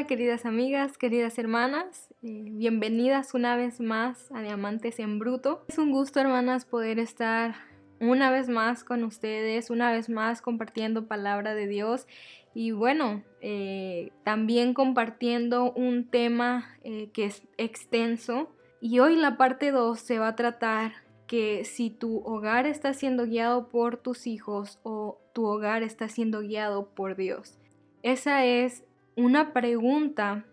queridas amigas, queridas hermanas, bienvenidas una vez más a Diamantes en Bruto. Es un gusto, hermanas, poder estar una vez más con ustedes, una vez más compartiendo palabra de Dios y bueno, también compartiendo un tema que es extenso. Y hoy la parte 2 se va a tratar que si tu hogar está siendo guiado por tus hijos o tu hogar está siendo guiado por Dios. Esa es una pregunta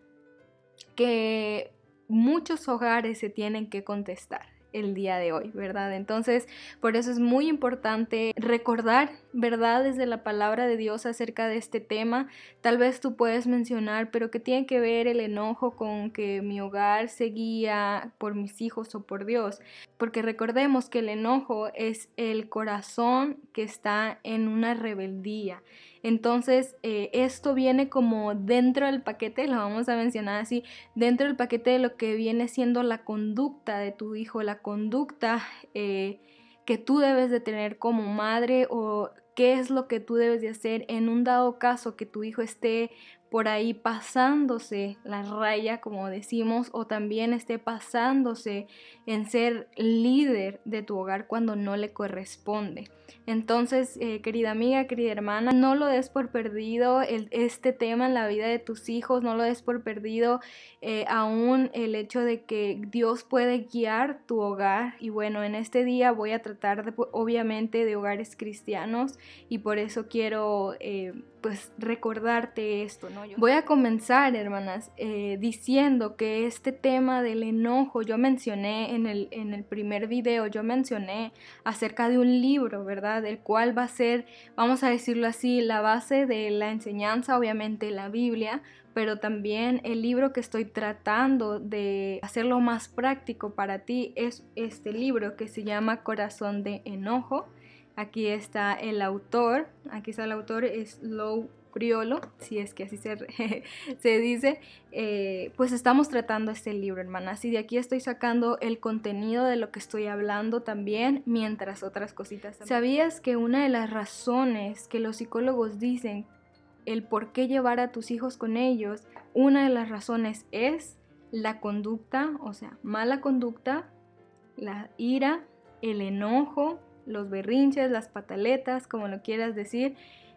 que muchos hogares se tienen que contestar el día de hoy, ¿verdad? Entonces, por eso es muy importante recordar verdades de la palabra de Dios acerca de este tema. Tal vez tú puedes mencionar, pero ¿qué tiene que ver el enojo con que mi hogar se guía por mis hijos o por Dios? Porque recordemos que el enojo es el corazón que está en una rebeldía. Entonces, esto viene como dentro del paquete, lo vamos a mencionar así, dentro del paquete de lo que viene siendo la conducta de tu hijo, la conducta que tú debes de tener como madre o qué es lo que tú debes de hacer en un dado caso que tu hijo esté por ahí pasándose la raya, como decimos, o también esté pasándose en ser líder de tu hogar cuando no le corresponde. Entonces, querida amiga, querida hermana, no lo des por perdido este tema en la vida de tus hijos, no lo des por perdido aún el hecho de que Dios puede guiar tu hogar. Y bueno, en este día voy a tratar obviamente de hogares cristianos y por eso quiero pues recordarte esto, ¿no? Voy a comenzar, hermanas, diciendo que este tema del enojo, yo mencioné en el primer video, yo mencioné acerca de un libro, ¿verdad? El cual va a ser, vamos a decirlo así, la base de la enseñanza, obviamente la Biblia, pero también el libro que estoy tratando de hacerlo más práctico para ti es este libro que se llama Corazón de Enojo. Aquí está el autor, es Lou Priolo, si es que así se dice. Pues estamos tratando este libro, hermanas, y de aquí estoy sacando el contenido de lo que estoy hablando también, mientras otras cositas también. ¿Sabías que una de las razones que los psicólogos dicen el por qué llevar a tus hijos con ellos, una de las razones es la conducta, o sea, mala conducta, la ira, el enojo, los berrinches, las pataletas, como lo quieras decir?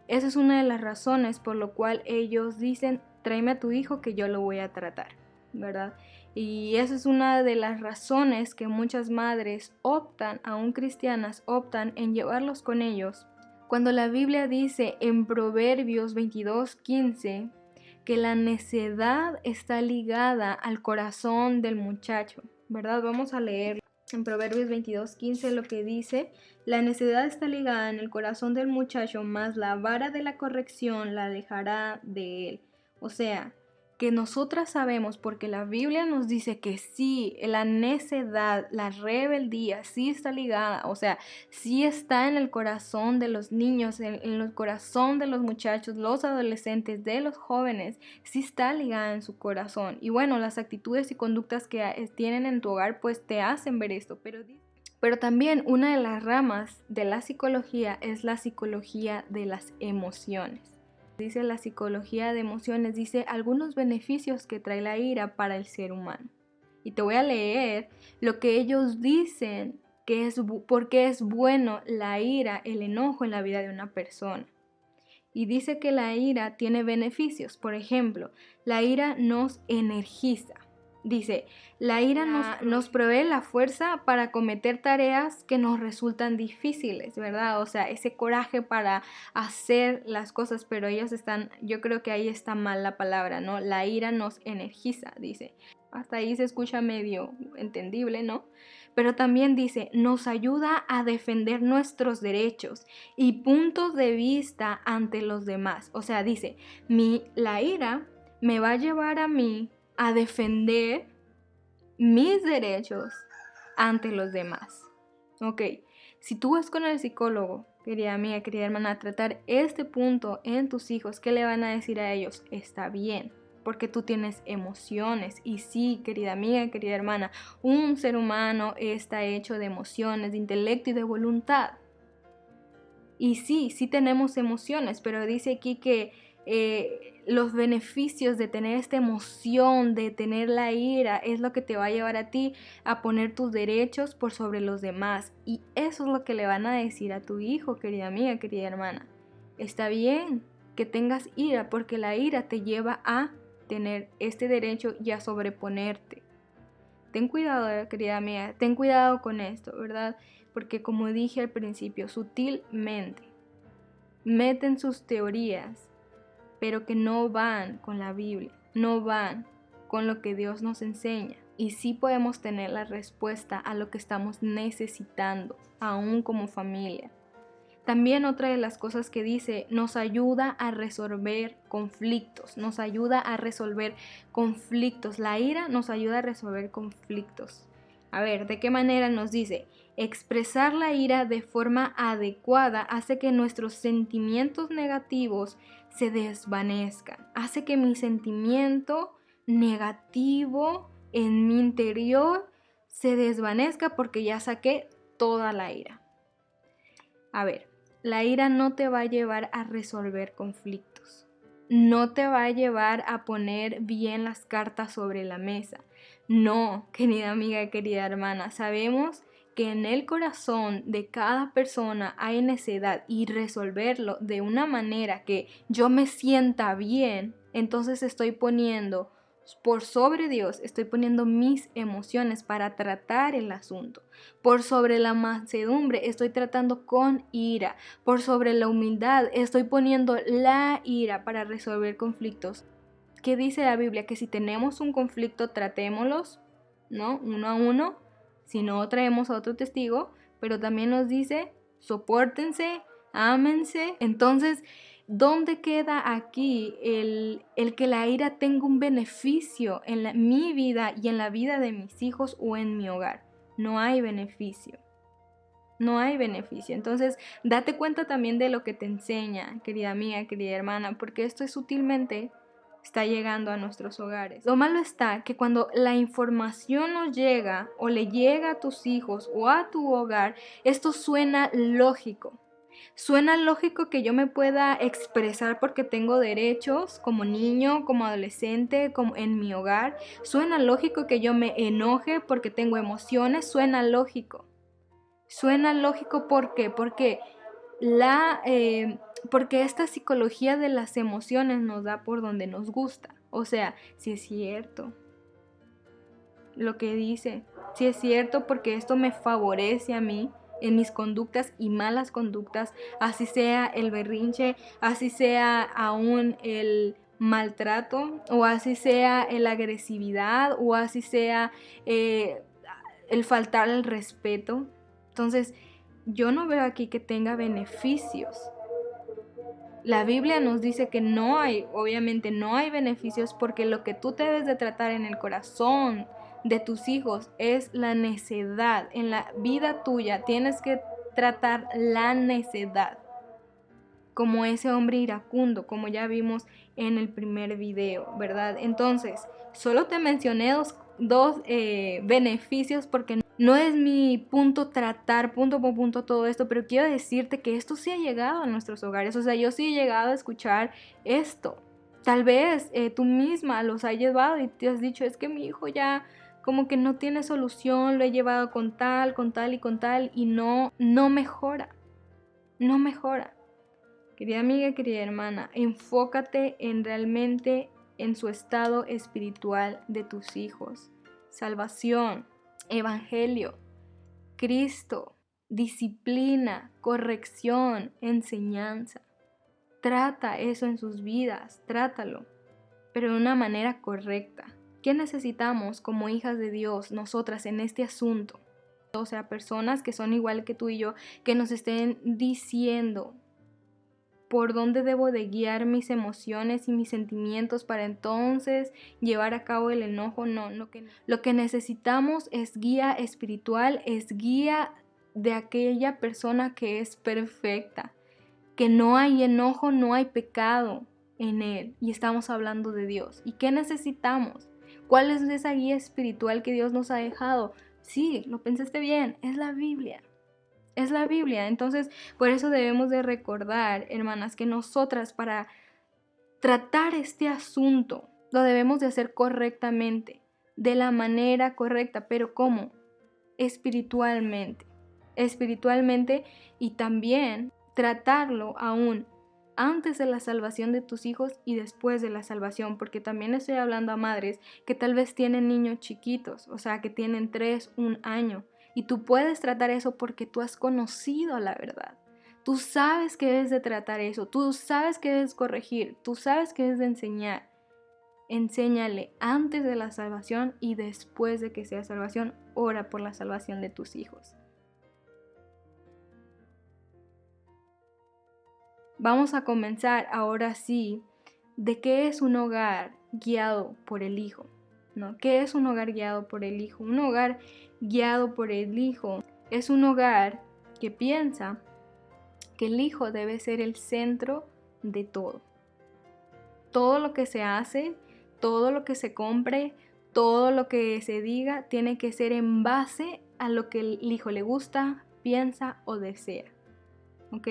Esa es una de las razones por lo cual ellos dicen, tráeme a tu hijo que yo lo voy a tratar, ¿verdad? Y esa es una de las razones que muchas madres optan, aún cristianas, optan en llevarlos con ellos. Cuando la Biblia dice en Proverbios 22:15 que la necedad está ligada al corazón del muchacho, ¿verdad? Vamos a leer en Proverbios 22:15 lo que dice: la necedad está ligada en el corazón del muchacho, mas la vara de la corrección la alejará de él. O sea, que nosotras sabemos, porque la Biblia nos dice que sí, la necedad, la rebeldía, sí está ligada, o sea, sí está en el corazón de los niños, en el corazón de los muchachos, los adolescentes, de los jóvenes, sí está ligada en su corazón. Y bueno, las actitudes y conductas que tienen en tu hogar, pues te hacen ver esto, pero también una de las ramas de la psicología es la psicología de las emociones. Dice la psicología de emociones, dice algunos beneficios que trae la ira para el ser humano. Y te voy a leer lo que ellos dicen que es por qué es bueno la ira, el enojo en la vida de una persona. Y dice que la ira tiene beneficios. Por ejemplo, la ira nos energiza. Dice, la ira nos provee la fuerza para cometer tareas que nos resultan difíciles, ¿verdad? O sea, ese coraje para hacer las cosas, pero yo creo que ahí está mal la palabra, ¿no? La ira nos energiza, dice. Hasta ahí se escucha medio entendible, ¿no? Pero también dice, nos ayuda a defender nuestros derechos y puntos de vista ante los demás. O sea, dice, la ira me va a llevar a mí a defender mis derechos ante los demás. Ok, si tú vas con el psicólogo, querida amiga, querida hermana, a tratar este punto en tus hijos, ¿qué le van a decir a ellos? Está bien, porque tú tienes emociones. Y sí, querida amiga, querida hermana, un ser humano está hecho de emociones, de intelecto y de voluntad. Y sí tenemos emociones, pero dice aquí que los beneficios de tener esta emoción, de tener la ira, es lo que te va a llevar a ti a poner tus derechos por sobre los demás. Y eso es lo que le van a decir a tu hijo, querida amiga, querida hermana. Está bien que tengas ira, porque la ira te lleva a tener este derecho y a sobreponerte. Ten cuidado, querida amiga, ten cuidado con esto, ¿verdad? Porque como dije al principio, sutilmente meten sus teorías, pero que no van con la Biblia, no van con lo que Dios nos enseña. Y sí podemos tener la respuesta a lo que estamos necesitando, aún como familia. También otra de las cosas que dice, nos ayuda a resolver conflictos, nos ayuda a resolver conflictos. La ira nos ayuda a resolver conflictos. A ver, ¿de qué manera nos dice? Expresar la ira de forma adecuada hace que nuestros sentimientos negativos se desvanezcan. Hace que mi sentimiento negativo en mi interior se desvanezca porque ya saqué toda la ira. A ver, la ira no te va a llevar a resolver conflictos. No te va a llevar a poner bien las cartas sobre la mesa. No, querida amiga, querida hermana, sabemos que en el corazón de cada persona hay necedad y resolverlo de una manera que yo me sienta bien, entonces estoy poniendo por sobre Dios, estoy poniendo mis emociones para tratar el asunto. Por sobre la mansedumbre estoy tratando con ira. Por sobre la humildad estoy poniendo la ira para resolver conflictos. ¿Qué dice la Biblia? Que si tenemos un conflicto, tratémoslos, ¿no? Uno a uno. Si no, traemos a otro testigo. Pero también nos dice, sopórtense, ámense. Entonces, ¿dónde queda aquí el que la ira tenga un beneficio en mi vida y en la vida de mis hijos o en mi hogar? No hay beneficio. No hay beneficio. Entonces, date cuenta también de lo que te enseña, querida amiga, querida hermana, porque esto sutilmente está llegando a nuestros hogares. Lo malo está que cuando la información nos llega o le llega a tus hijos o a tu hogar, esto suena lógico. Suena lógico que yo me pueda expresar porque tengo derechos como niño, como adolescente, como en mi hogar. Suena lógico que yo me enoje porque tengo emociones. Suena lógico. Suena lógico, ¿por qué? Porque esta psicología de las emociones nos da por donde nos gusta. O sea, si es cierto lo que dice, si es cierto porque esto me favorece a mí en mis conductas y malas conductas, así sea el berrinche, así sea aún el maltrato, o así sea la agresividad, o así sea el faltar el respeto. Entonces, yo no veo aquí que tenga beneficios. La Biblia nos dice que no hay, obviamente no hay beneficios, porque lo que tú debes de tratar en el corazón de tus hijos es la necedad. En la vida tuya tienes que tratar la necedad, como ese hombre iracundo, como ya vimos en el primer video, ¿verdad? Entonces, solo te mencioné dos beneficios porque no es mi punto tratar punto por punto todo esto, pero quiero decirte que esto sí ha llegado a nuestros hogares. O sea, yo sí he llegado a escuchar esto. Tal vez tú misma los has llevado y te has dicho, es que mi hijo ya como que no tiene solución, lo he llevado con tal y no mejora, no mejora. Querida amiga, querida hermana, enfócate en realmente en su estado espiritual de tus hijos. Salvación, evangelio, Cristo, disciplina, corrección, enseñanza. Trata eso en sus vidas, trátalo, pero de una manera correcta. ¿Qué necesitamos como hijas de Dios nosotras en este asunto? O sea, personas que son igual que tú y yo, que nos estén diciendo por dónde debo de guiar mis emociones y mis sentimientos para entonces llevar a cabo el enojo. No, lo que necesitamos es guía espiritual, es guía de aquella persona que es perfecta, que no hay enojo, no hay pecado en él, y estamos hablando de Dios. ¿Y qué necesitamos? ¿Cuál es esa guía espiritual que Dios nos ha dejado? Sí, lo pensaste bien, es la Biblia. Es la Biblia. Entonces, por eso debemos de recordar, hermanas, que nosotras para tratar este asunto lo debemos de hacer correctamente, de la manera correcta, pero ¿cómo? Espiritualmente y también tratarlo aún antes de la salvación de tus hijos y después de la salvación, porque también estoy hablando a madres que tal vez tienen niños chiquitos, o sea, que tienen 3, 1 año, y tú puedes tratar eso porque tú has conocido la verdad. Tú sabes que debes de tratar eso, tú sabes que debes corregir, tú sabes que debes de enseñar. Enséñale antes de la salvación y después de que sea salvación, ora por la salvación de tus hijos. Vamos a comenzar ahora sí de qué es un hogar guiado por el Hijo, ¿no? ¿Qué es un hogar guiado por el Hijo? Un hogar guiado por el Hijo es un hogar que piensa que el Hijo debe ser el centro de todo. Todo lo que se hace, todo lo que se compre, todo lo que se diga, tiene que ser en base a lo que el Hijo le gusta, piensa o desea. ¿Ok?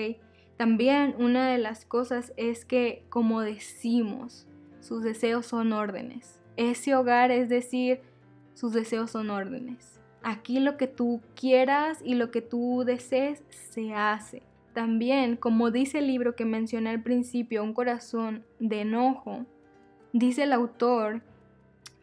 También una de las cosas es que, como decimos, sus deseos son órdenes. Ese hogar, es decir, sus deseos son órdenes. Aquí lo que tú quieras y lo que tú desees se hace. También, como dice el libro que mencioné al principio, Un corazón de enojo, dice el autor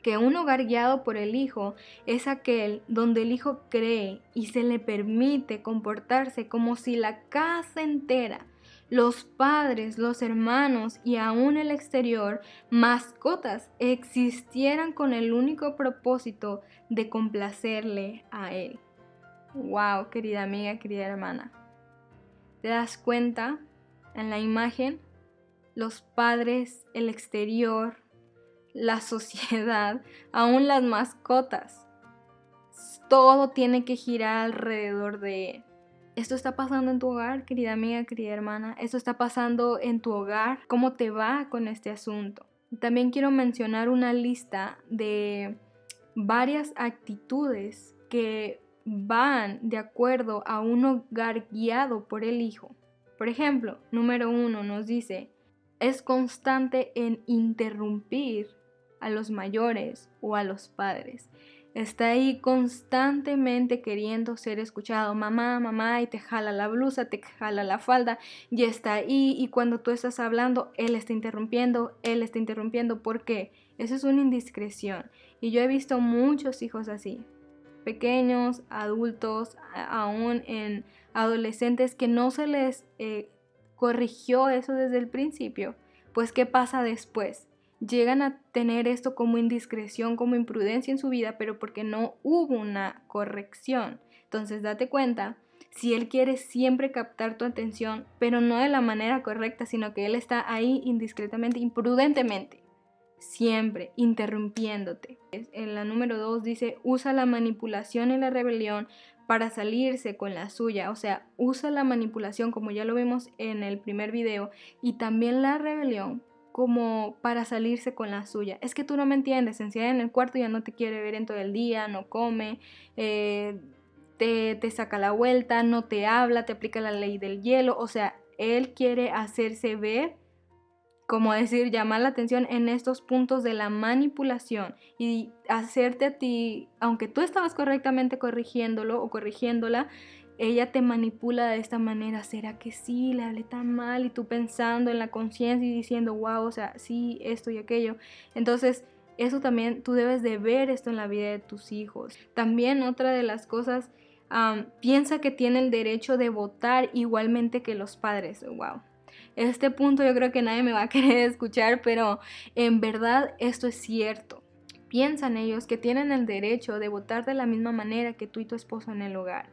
que un hogar guiado por el Hijo es aquel donde el Hijo cree y se le permite comportarse como si la casa entera, los padres, los hermanos y aún el exterior, mascotas, existieran con el único propósito de complacerle a Él. Wow, querida amiga, querida hermana. ¿Te das cuenta? En la imagen, los padres, el exterior, la sociedad, aún las mascotas, todo tiene que girar alrededor de él. ¿Esto está pasando en tu hogar, querida amiga, querida hermana? ¿Esto está pasando en tu hogar? ¿Cómo te va con este asunto? También quiero mencionar una lista de varias actitudes que van de acuerdo a un hogar guiado por el Hijo. Por ejemplo, número 1 nos dice, es constante en interrumpir a los mayores o a los padres. Está ahí constantemente queriendo ser escuchado. Mamá, mamá, y te jala la blusa, te jala la falda, y está ahí, y cuando tú estás hablando, él está interrumpiendo. ¿Por qué? Eso es una indiscreción. Y yo he visto muchos hijos así, pequeños, adultos, aún en adolescentes, que no se les corrigió eso desde el principio. Pues, ¿qué pasa después? Llegan a tener esto como indiscreción, como imprudencia en su vida, pero porque no hubo una corrección. Entonces, date cuenta, si él quiere siempre captar tu atención, pero no de la manera correcta, sino que él está ahí indiscretamente, imprudentemente, siempre interrumpiéndote. En la número 2 dice, usa la manipulación y la rebelión para salirse con la suya. O sea, usa la manipulación, como ya lo vimos en el primer video, y también la rebelión como para salirse con la suya. Es que tú no me entiendes, se encierra en el cuarto y ya no te quiere ver en todo el día, no come, te saca la vuelta, no te habla, te aplica la ley del hielo. O sea, él quiere hacerse ver, como decir, llamar la atención en estos puntos de la manipulación y hacerte a ti, aunque tú estabas correctamente corrigiéndolo o corrigiéndola, ella te manipula de esta manera. ¿Será que sí? Le hablé tan mal, y tú pensando en la conciencia y diciendo, wow, o sea, sí, esto y aquello. Entonces, eso también tú debes de ver esto en la vida de tus hijos. También otra de las cosas, piensa que tiene el derecho de votar igualmente que los padres. Wow. Este punto yo creo que nadie me va a querer escuchar, pero en verdad esto es cierto. Piensan ellos que tienen el derecho de votar de la misma manera que tú y tu esposo en el hogar.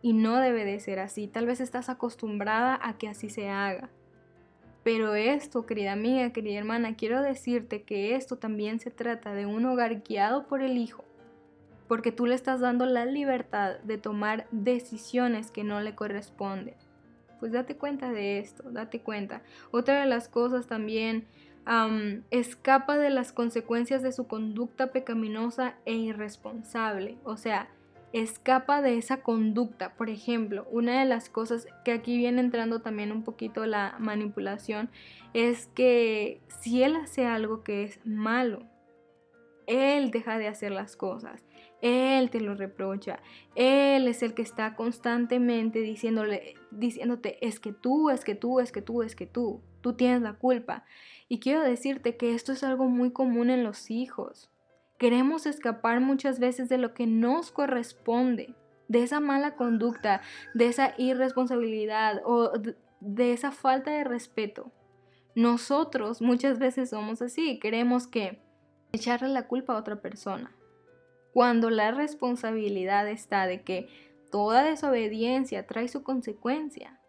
Y no debe de ser así. Tal vez estás acostumbrada a que así se haga. Pero esto, querida amiga, querida hermana, quiero decirte que esto también se trata de un hogar guiado por el Hijo. Porque tú le estás dando la libertad de tomar decisiones que no le corresponden. Pues date cuenta de esto, date cuenta. Otra de las cosas también, escapa de las consecuencias de su conducta pecaminosa e irresponsable. O sea, escapa de esa conducta. Por ejemplo, una de las cosas que aquí viene entrando también un poquito la manipulación es que si él hace algo que es malo, él deja de hacer las cosas, él te lo reprocha, él es el que está constantemente diciéndote, es que tú tienes la culpa. Y quiero decirte que esto es algo muy común en los hijos. Queremos escapar muchas veces de lo que nos corresponde, de esa mala conducta, de esa irresponsabilidad o de esa falta de respeto. Nosotros muchas veces somos así, queremos echarle la culpa a otra persona, cuando la responsabilidad está de que toda desobediencia trae su consecuencia.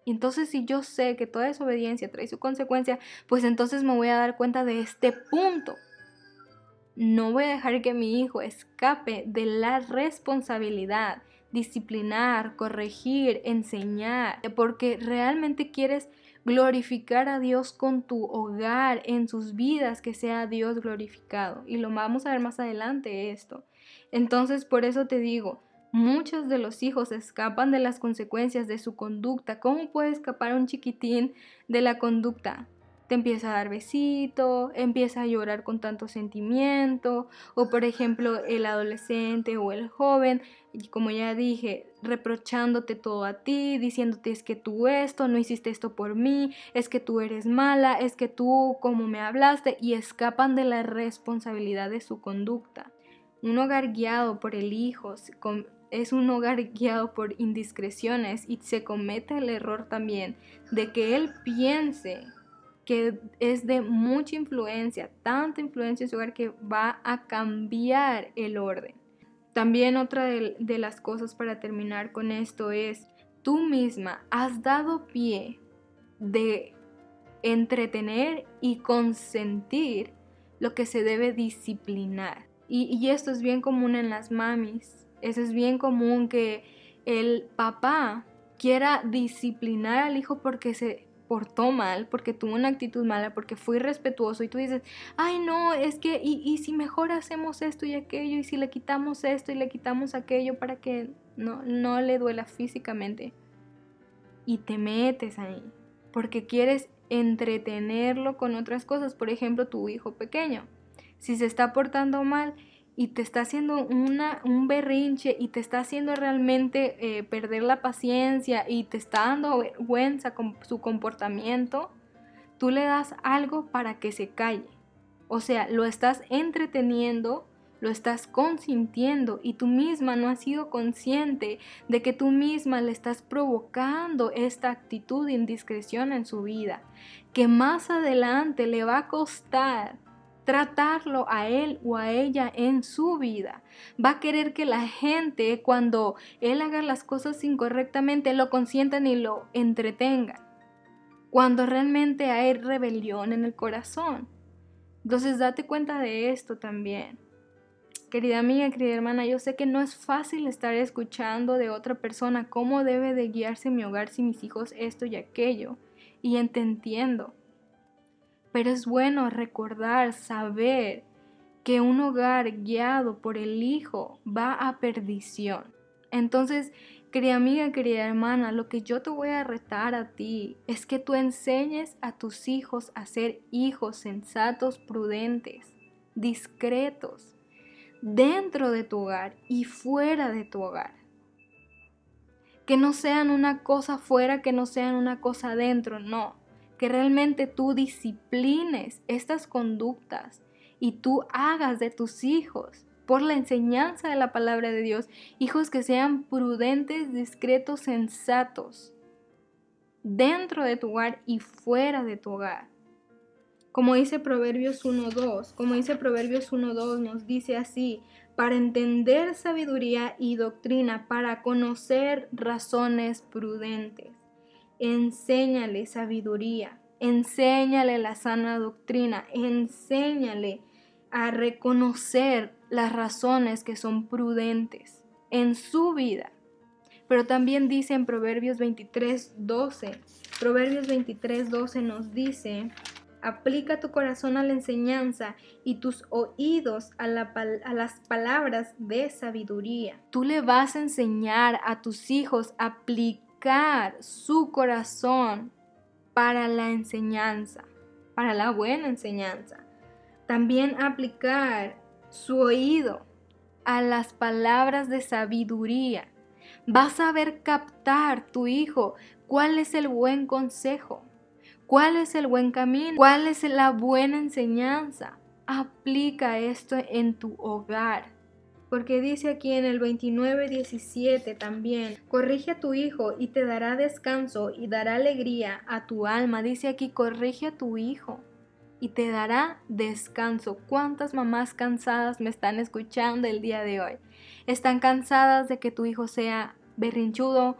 Y entonces si yo sé que toda desobediencia trae su consecuencia, pues entonces me voy a dar cuenta de este punto. No voy a dejar que mi hijo escape de la responsabilidad, disciplinar, corregir, enseñar, porque realmente quieres glorificar a Dios con tu hogar, en sus vidas, que sea Dios glorificado. Y lo vamos a ver más adelante esto. Entonces, por eso te digo, muchos de los hijos escapan de las consecuencias de su conducta. ¿Cómo puede escapar un chiquitín de la conducta? Te empieza a dar besito, empieza a llorar con tanto sentimiento, o por ejemplo el adolescente o el joven, como ya dije, reprochándote todo a ti, diciéndote es que tú esto, no hiciste esto por mí, es que tú eres mala, es que tú como me hablaste, y escapan de la responsabilidad de su conducta. Un hogar guiado por el hijo es un hogar guiado por indiscreciones, y se comete el error también de que él piense que es de mucha influencia, tanta influencia en su hogar que va a cambiar el orden. También otra de las cosas para terminar con esto es, tú misma has dado pie de entretener y consentir lo que se debe disciplinar. Y esto es bien común en las mamis. Eso es bien común, que el papá quiera disciplinar al hijo porque se portó mal, porque tuvo una actitud mala, porque fue irrespetuoso, y tú dices, ay no, es que y si mejor hacemos esto y aquello, y si le quitamos esto y le quitamos aquello para que no le duela físicamente, y te metes ahí porque quieres entretenerlo con otras cosas. Por ejemplo, tu hijo pequeño, si se está portando mal y te está haciendo un berrinche y te está haciendo realmente perder la paciencia y te está dando vergüenza con su comportamiento, tú le das algo para que se calle. O sea, lo estás entreteniendo, lo estás consintiendo, y tú misma no has sido consciente de que tú misma le estás provocando esta actitud de indiscreción en su vida, que más adelante le va a costar tratarlo a él o a ella en su vida. Va a querer que la gente, cuando él haga las cosas incorrectamente, lo consientan y lo entretengan, cuando realmente hay rebelión en el corazón. Entonces date cuenta de esto también. Querida amiga, querida hermana, yo sé que no es fácil estar escuchando de otra persona cómo debe de guiarse mi hogar, si mis hijos esto y aquello, y te entiendo. Pero es bueno recordar, saber que un hogar guiado por el hijo va a perdición. Entonces, querida amiga, querida hermana, lo que yo te voy a retar a ti es que tú enseñes a tus hijos a ser hijos sensatos, prudentes, discretos, dentro de tu hogar y fuera de tu hogar. Que no sean una cosa fuera, que no sean una cosa adentro, no. Que realmente tú disciplines estas conductas y tú hagas de tus hijos, por la enseñanza de la palabra de Dios, hijos que sean prudentes, discretos, sensatos, dentro de tu hogar y fuera de tu hogar. Como dice Proverbios 1:2, nos dice así: para entender sabiduría y doctrina, para conocer razones prudentes. Enséñale sabiduría, enséñale la sana doctrina, enséñale a reconocer las razones que son prudentes en su vida. Pero también dice en Proverbios 23:12 nos dice Aplica tu corazón a la enseñanza y tus oídos a las palabras de sabiduría. Tú le vas a enseñar a tus hijos a aplicar su corazón para la enseñanza, para la buena enseñanza. También aplicar su oído a las palabras de sabiduría. Vas a ver captar tu hijo cuál es el buen consejo, cuál es el buen camino, cuál es la buena enseñanza. Aplica esto en tu hogar. Porque dice aquí en el 29:17 también, corrige a tu hijo y te dará descanso y dará alegría a tu alma. Dice aquí, corrige a tu hijo y te dará descanso. ¿Cuántas mamás cansadas me están escuchando el día de hoy? Están cansadas de que tu hijo sea berrinchudo,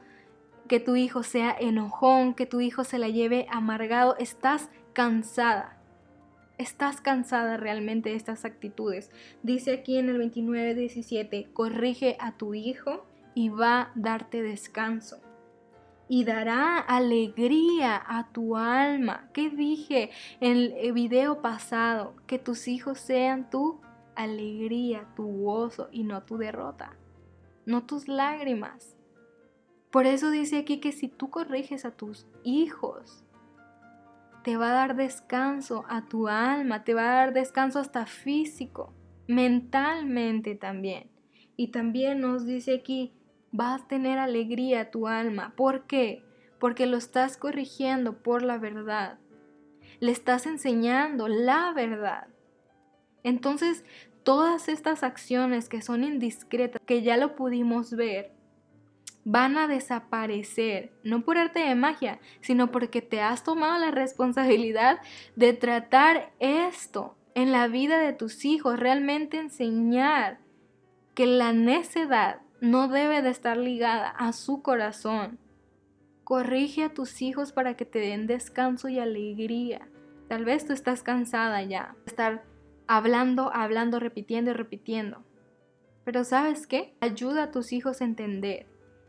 que tu hijo sea enojón, que tu hijo se la lleve amargado. Estás cansada. ¿Estás cansada realmente de estas actitudes? Dice aquí en el 29:17, corrige a tu hijo y va a darte descanso. Y dará alegría a tu alma. ¿Qué dije en el video pasado? Que tus hijos sean tu alegría, tu gozo y no tu derrota, no tus lágrimas. Por eso dice aquí que si tú corriges a tus hijos, te va a dar descanso a tu alma, te va a dar descanso hasta físico, mentalmente también. Y también nos dice aquí, vas a tener alegría a tu alma. ¿Por qué? Porque lo estás corrigiendo por la verdad. Le estás enseñando la verdad. Entonces, todas estas acciones que son indiscretas, que ya lo pudimos ver, van a desaparecer, no por arte de magia, sino porque te has tomado la responsabilidad de tratar esto en la vida de tus hijos, realmente enseñar que la necedad no debe de estar ligada a su corazón. Corrige a tus hijos para que te den descanso y alegría. Tal vez tú estás cansada ya de estar hablando, repitiendo y repitiendo. Pero ¿sabes qué? Ayuda a tus hijos a entender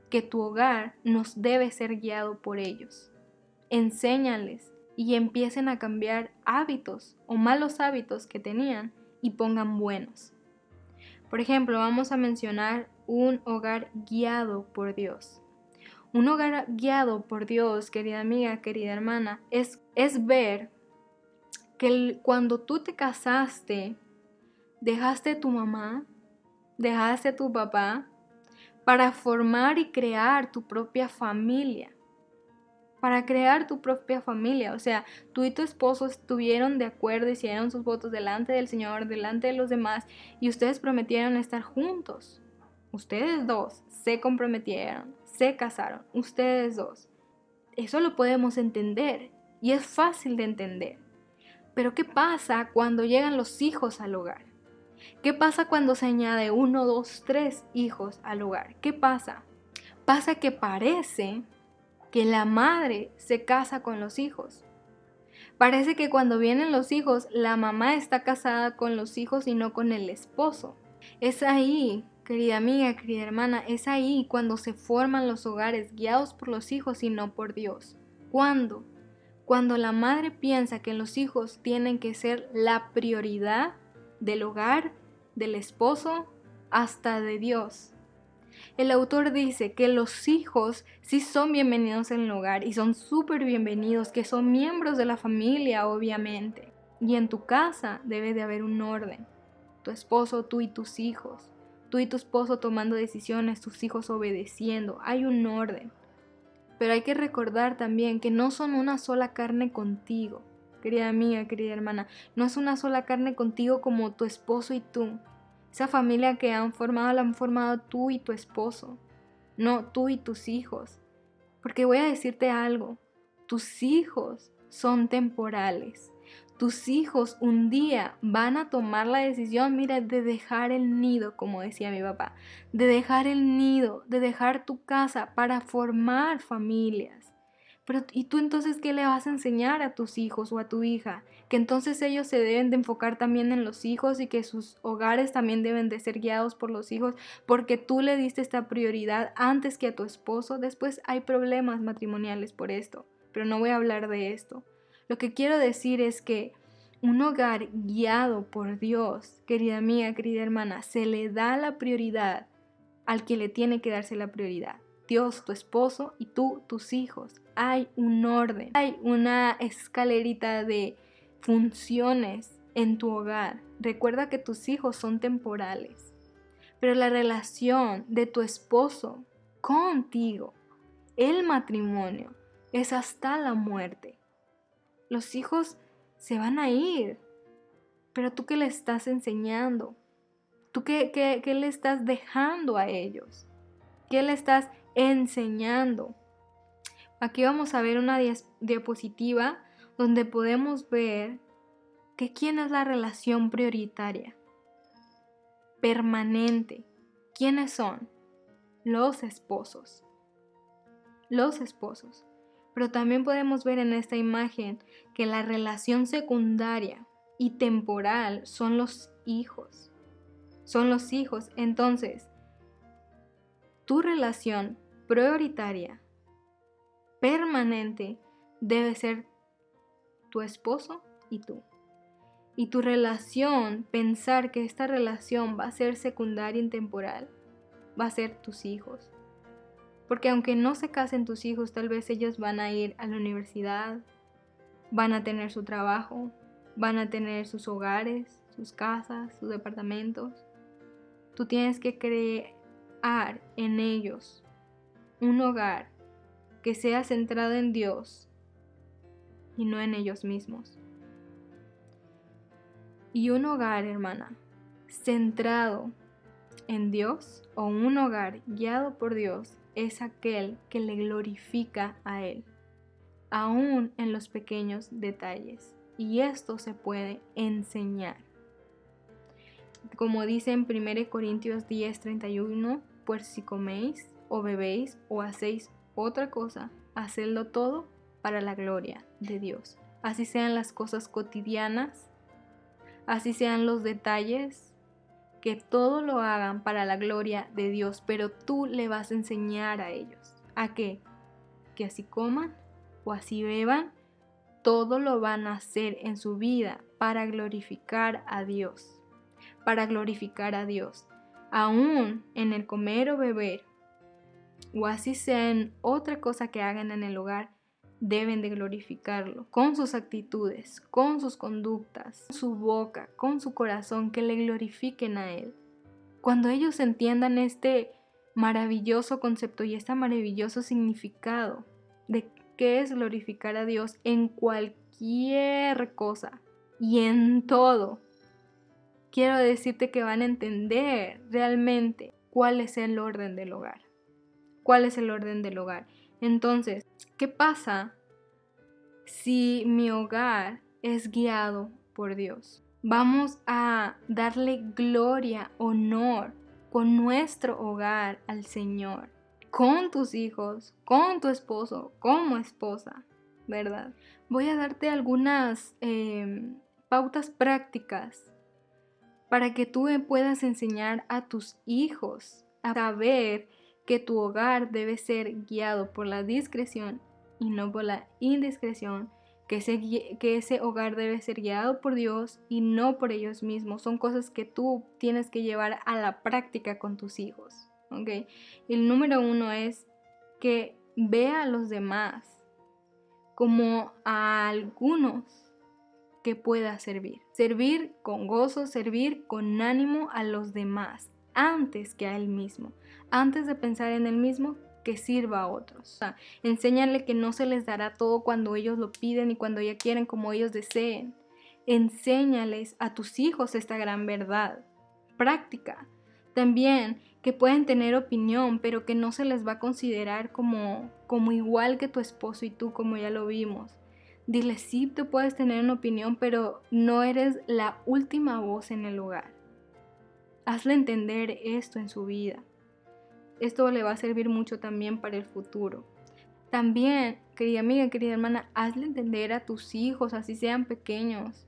que tu hogar nos debe ser guiado por ellos. Enséñales y empiecen a cambiar hábitos o malos hábitos que tenían y pongan buenos. Por ejemplo, vamos a mencionar un hogar guiado por Dios. Un hogar guiado por Dios, querida amiga, querida hermana, es ver que cuando tú te casaste, dejaste a tu mamá, dejaste a tu papá, para formar y crear tu propia familia. Para crear tu propia familia. O sea, tú y tu esposo estuvieron de acuerdo, hicieron sus votos delante del Señor, delante de los demás, y ustedes prometieron estar juntos. Ustedes dos se comprometieron, se casaron, ustedes dos. Eso lo podemos entender y es fácil de entender. Pero ¿qué pasa cuando llegan los hijos al hogar? ¿Qué pasa cuando se añade 1, 2, 3 hijos al hogar? ¿Qué pasa? Pasa que parece que la madre se casa con los hijos. Parece que cuando vienen los hijos, la mamá está casada con los hijos y no con el esposo. Es ahí, querida amiga, querida hermana, es ahí cuando se forman los hogares guiados por los hijos y no por Dios. ¿Cuándo? Cuando la madre piensa que los hijos tienen que ser la prioridad del hogar, del esposo, hasta de Dios. El autor dice que los hijos sí son bienvenidos en el hogar y son súper bienvenidos, que son miembros de la familia, obviamente. Y en tu casa debe de haber un orden. Tu esposo, tú y tus hijos. Tú y tu esposo tomando decisiones, tus hijos obedeciendo. Hay un orden. Pero hay que recordar también que no son una sola carne contigo. Querida amiga, querida hermana, no es una sola carne contigo como tu esposo y tú. Esa familia que han formado, la han formado tú y tu esposo, no tú y tus hijos. Porque voy a decirte algo, tus hijos son temporales. Tus hijos un día van a tomar la decisión, mira, de dejar el nido, como decía mi papá, de dejar el nido, de dejar tu casa para formar familias. Pero, ¿y tú entonces qué le vas a enseñar a tus hijos o a tu hija? Que entonces ellos se deben de enfocar también en los hijos y que sus hogares también deben de ser guiados por los hijos porque tú le diste esta prioridad antes que a tu esposo. Después hay problemas matrimoniales por esto, pero no voy a hablar de esto. Lo que quiero decir es que un hogar guiado por Dios, querida amiga, querida hermana, se le da la prioridad al que le tiene que darse la prioridad. Dios, tu esposo y tú, tus hijos. Hay un orden, hay una escalerita de funciones en tu hogar. Recuerda que tus hijos son temporales, pero la relación de tu esposo contigo, el matrimonio, es hasta la muerte. Los hijos se van a ir, pero tú qué le estás enseñando, tú qué le estás dejando a ellos, qué le estás enseñando. Aquí vamos a ver una diapositiva donde podemos ver que quién es la relación prioritaria, permanente. ¿Quiénes son? Los esposos. Los esposos. Pero también podemos ver en esta imagen que la relación secundaria y temporal son los hijos. Son los hijos. Entonces, tu relación prioritaria, permanente, debe ser tu esposo y tú. Y tu relación, pensar que esta relación va a ser secundaria y temporal, va a ser tus hijos. Porque aunque no se casen tus hijos, tal vez ellos van a ir a la universidad, van a tener su trabajo, van a tener sus hogares, sus casas, sus departamentos. Tú tienes que crear en ellos un hogar que sea centrado en Dios y no en ellos mismos. Y un hogar, hermana, centrado en Dios, o un hogar guiado por Dios, es aquel que le glorifica a Él, aún en los pequeños detalles. Y esto se puede enseñar. Como dice en 1 Corintios 10:31, pues si coméis o bebéis o hacéis otra cosa, hacedlo todo para la gloria de Dios. Así sean las cosas cotidianas, así sean los detalles, que todo lo hagan para la gloria de Dios, pero tú le vas a enseñar a ellos. ¿A qué? Que así coman o así beban, todo lo van a hacer en su vida para glorificar a Dios. Para glorificar a Dios. Aún en el comer o beber, o así sea en otra cosa que hagan en el hogar, deben de glorificarlo con sus actitudes, con sus conductas, con su boca, con su corazón, que le glorifiquen a Él. Cuando ellos entiendan este maravilloso concepto y este maravilloso significado de qué es glorificar a Dios en cualquier cosa y en todo, quiero decirte que van a entender realmente cuál es el orden del hogar. ¿Cuál es el orden del hogar? Entonces, ¿qué pasa si mi hogar es guiado por Dios? Vamos a darle gloria, honor con nuestro hogar al Señor, con tus hijos, con tu esposo, como esposa, ¿verdad? Voy a darte algunas pautas prácticas para que tú puedas enseñar a tus hijos a saber que tu hogar debe ser guiado por la discreción y no por la indiscreción, que ese hogar debe ser guiado por Dios y no por ellos mismos. Son cosas que tú tienes que llevar a la práctica con tus hijos, ¿ok? El número 1 es que vea a los demás como a algunos que pueda servir. Servir con gozo, servir con ánimo a los demás, antes que a él mismo. Antes de pensar en él mismo, que sirva a otros. O sea, enséñale que no se les dará todo cuando ellos lo piden y cuando ya quieren como ellos deseen. Enséñales a tus hijos esta gran verdad. Práctica. También que pueden tener opinión, pero que no se les va a considerar como igual que tu esposo y tú, como ya lo vimos. Dile, sí, tú puedes tener una opinión, pero no eres la última voz en el hogar. Hazle entender esto en su vida. Esto le va a servir mucho también para el futuro. También, querida amiga, querida hermana, hazle entender a tus hijos, así sean pequeños,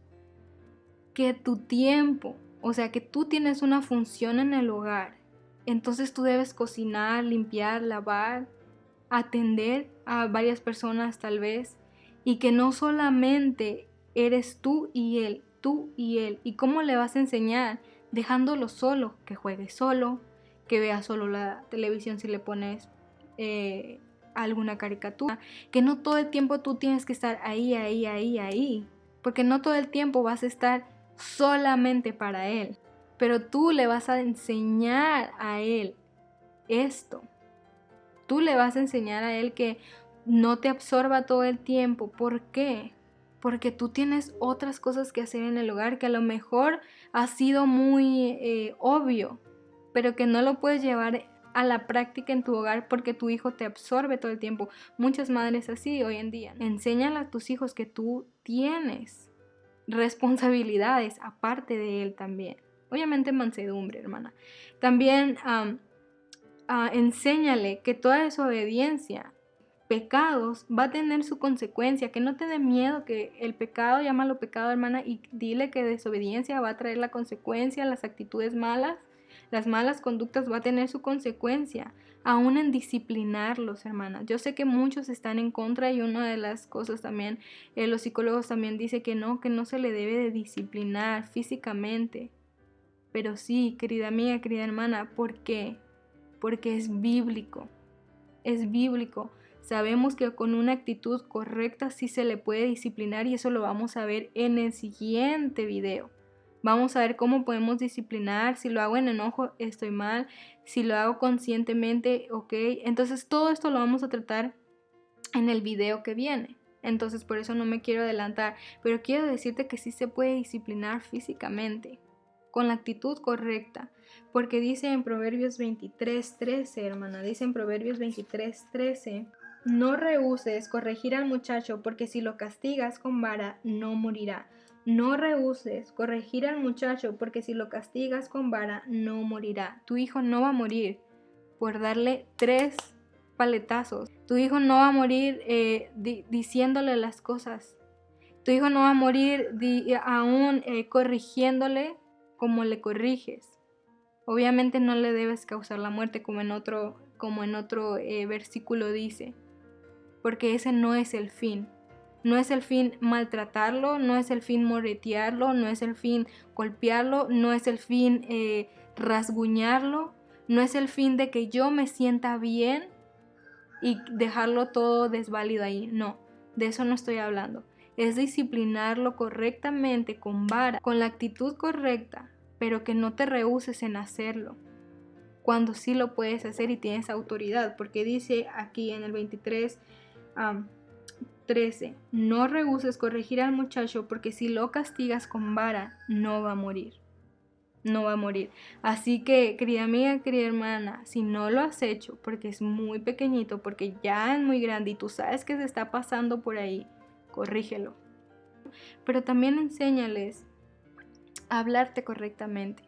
que tu tiempo, o sea, que tú tienes una función en el hogar. Entonces tú debes cocinar, limpiar, lavar, atender a varias personas tal vez, y que no solamente eres tú y él, tú y él. ¿Y cómo le vas a enseñar? Dejándolo solo, que juegue solo, que vea solo la televisión si le pones alguna caricatura, que no todo el tiempo tú tienes que estar ahí, porque no todo el tiempo vas a estar solamente para él, pero tú le vas a enseñar a él esto. Tú le vas a enseñar a él que no te absorba todo el tiempo. ¿Por qué? Porque tú tienes otras cosas que hacer en el hogar que a lo mejor ha sido muy obvio, pero que no lo puedes llevar a la práctica en tu hogar porque tu hijo te absorbe todo el tiempo. Muchas madres así hoy en día. Enséñale a tus hijos que tú tienes responsabilidades aparte de él también. Obviamente mansedumbre, hermana. También enséñale que toda desobediencia, pecados, va a tener su consecuencia, que no te dé miedo, que el pecado, llámalo pecado, hermana, y dile que desobediencia va a traer la consecuencia, las actitudes malas, las malas conductas va a tener su consecuencia, aún en disciplinarlos, hermanas. Yo sé que muchos están en contra y una de las cosas también, los psicólogos también dicen que no se le debe de disciplinar físicamente, pero sí, querida amiga, querida hermana, ¿por qué? Porque es bíblico, es bíblico. Sabemos que con una actitud correcta sí se le puede disciplinar y eso lo vamos a ver en el siguiente video. Vamos a ver cómo podemos disciplinar, si lo hago en enojo estoy mal, si lo hago conscientemente, ok. Entonces todo esto lo vamos a tratar en el video que viene. Entonces por eso no me quiero adelantar, pero quiero decirte que sí se puede disciplinar físicamente, con la actitud correcta. Porque dice en Proverbios 23:13, hermana, dice en Proverbios 23:13, no rehúses corregir al muchacho, porque si lo castigas con vara, no morirá. No rehúses corregir al muchacho, porque si lo castigas con vara, no morirá. Tu hijo no va a morir por darle 3 paletazos. Tu hijo no va a morir diciéndole las cosas. Tu hijo no va a morir aún corrigiéndole como le corriges. Obviamente no le debes causar la muerte como en otro versículo dice, porque ese no es el fin. No es el fin maltratarlo, no es el fin moretearlo, no es el fin golpearlo, no es el fin rasguñarlo, no es el fin de que yo me sienta bien y dejarlo todo desválido ahí. No, de eso no estoy hablando. Es disciplinarlo correctamente con vara, con la actitud correcta, pero que no te rehúses en hacerlo, cuando sí lo puedes hacer y tienes autoridad, porque dice aquí en el 23:13, no rehúses corregir al muchacho, porque si lo castigas con vara, no va a morir. No va a morir. Así que, querida amiga, querida hermana, si no lo has hecho porque es muy pequeñito, porque ya es muy grande y tú sabes que se está pasando por ahí, corrígelo. Pero también enséñales a hablarte correctamente.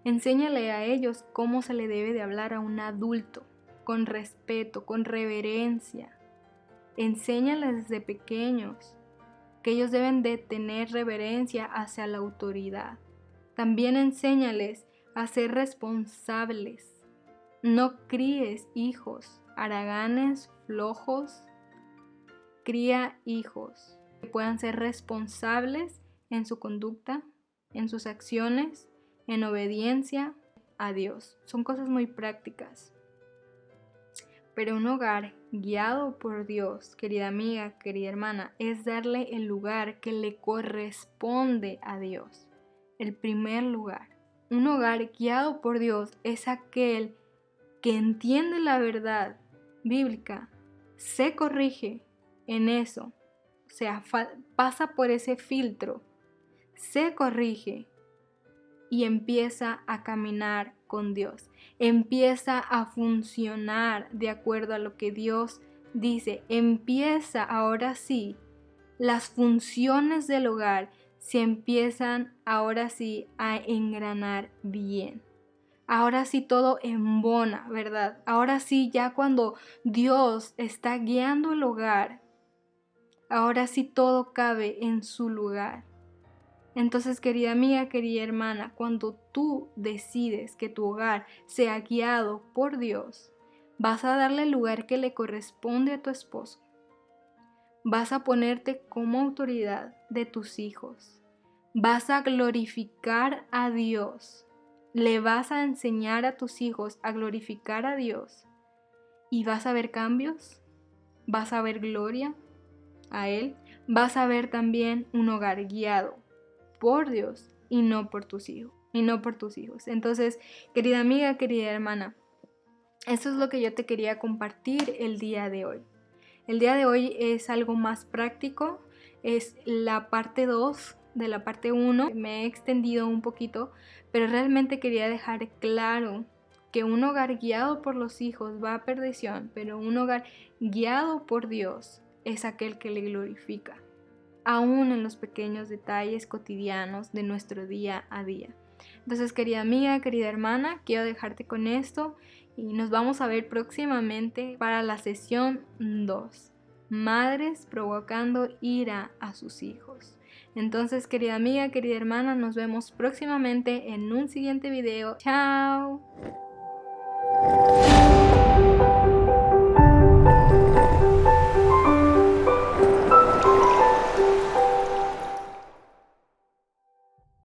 Enséñale a ellos cómo se le debe de hablar a un adulto, con respeto, con reverencia. Enséñales desde pequeños que ellos deben de tener reverencia hacia la autoridad. También enséñales a ser responsables. No críes hijos haraganes, flojos. Cría hijos que puedan ser responsables en su conducta, en sus acciones, en obediencia a Dios. Son cosas muy prácticas. Pero un hogar guiado por Dios, querida amiga, querida hermana, es darle el lugar que le corresponde a Dios. El primer lugar. Un hogar guiado por Dios es aquel que entiende la verdad bíblica, se corrige en eso, o sea, pasa por ese filtro, se corrige y empieza a caminar con Dios, empieza a funcionar de acuerdo a lo que Dios dice, empieza ahora sí, las funciones del hogar se empiezan ahora sí a engranar bien. Ahora sí todo embona, ¿verdad? Ahora sí ya cuando Dios está guiando el hogar, ahora sí todo cabe en su lugar. Entonces, querida amiga, querida hermana, cuando tú decides que tu hogar sea guiado por Dios, vas a darle el lugar que le corresponde a tu esposo. Vas a ponerte como autoridad de tus hijos. Vas a glorificar a Dios. Le vas a enseñar a tus hijos a glorificar a Dios. Y vas a ver cambios. Vas a ver gloria a Él. Vas a ver también un hogar guiado por Dios y no por tus hijos. Entonces, querida amiga, querida hermana, eso es lo que yo te quería compartir el día de hoy. El día de hoy es algo más práctico, es la parte 2 de la parte 1. Me he extendido un poquito, pero realmente quería dejar claro que un hogar guiado por los hijos va a perdición, pero un hogar guiado por Dios es aquel que le glorifica, aún en los pequeños detalles cotidianos de nuestro día a día. Entonces, querida amiga, querida hermana, quiero dejarte con esto y nos vamos a ver próximamente para la sesión 2. Madres provocando ira a sus hijos. Entonces, querida amiga, querida hermana, nos vemos próximamente en un siguiente video. ¡Chao!